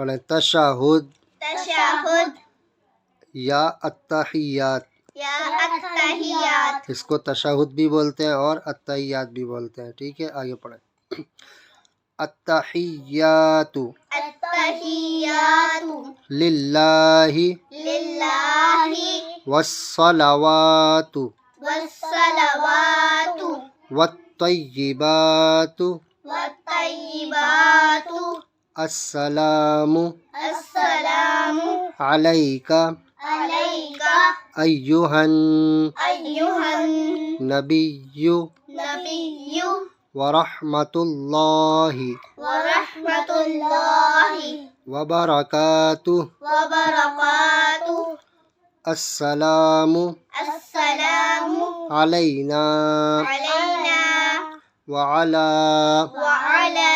پڑھیں تشہد تشہد یا التحیات، یا التحیات، اس کو تشہد بھی بولتے ہیں اور التحیات بھی بولتے ہیں، ٹھیک ہے، آگے پڑھیں التحیات التحیات للہ للہ والصلوات والصلوات والطیبات والطیبات السلام السلام علیک علیک ایہا ایہا النبی النبی ورحمۃ اللہ ورحمۃ اللہ وبرکاتہ وبرکاتہ السلام السلام علینا علینا وعلی وعلی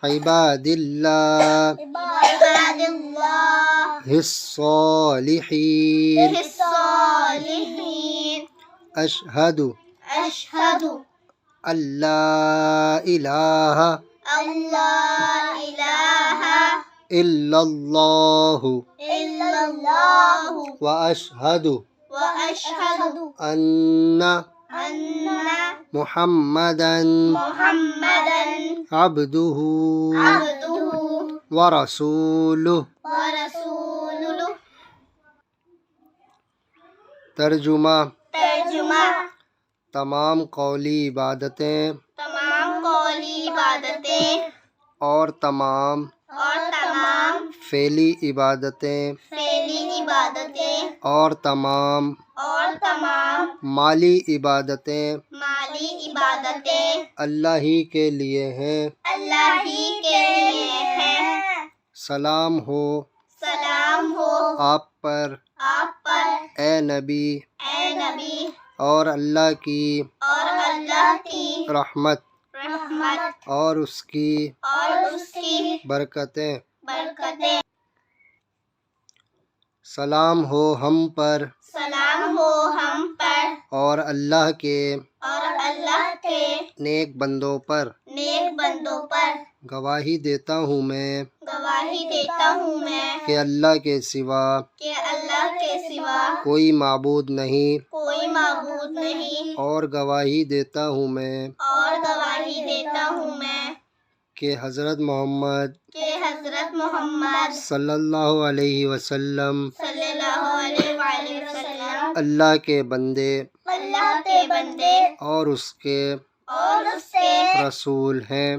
عباد اللہ عباد اللہ الصالحین الصالحین اشہد اشہد اللہ الہ اللہ الہ الا اللہ الا اللہ واشہد واشہد ان ان محمدا محمدا عبدہ عبدہ ورسولہ۔ ورسولہ۔ ترجمہ، ترجمہ، تمام قولی عبادتیں تمام قولی عبادتیں اور تمام فعلی عبادتیں فعلی عبادتیں اور تمام مالی عبادتیں مالی عبادتیں اللہ ہی کے لیے ہیں۔ اللہ ہی کے لیے ہیں۔ سلام ہو آپ پر اے نبی اور اللہ کی رحمت اور اس کی برکتیں۔ سلام ہو ہم پر اور اللہ کے نیک بندوں پر۔ گواہی دیتا ہوں میں کہ اللہ کے سوا کوئی معبود نہیں، اور گواہی دیتا ہوں میں کہ حضرت محمد صلی اللہ علیہ وسلم اللہ کے بندے اور اس کے رسول ہیں۔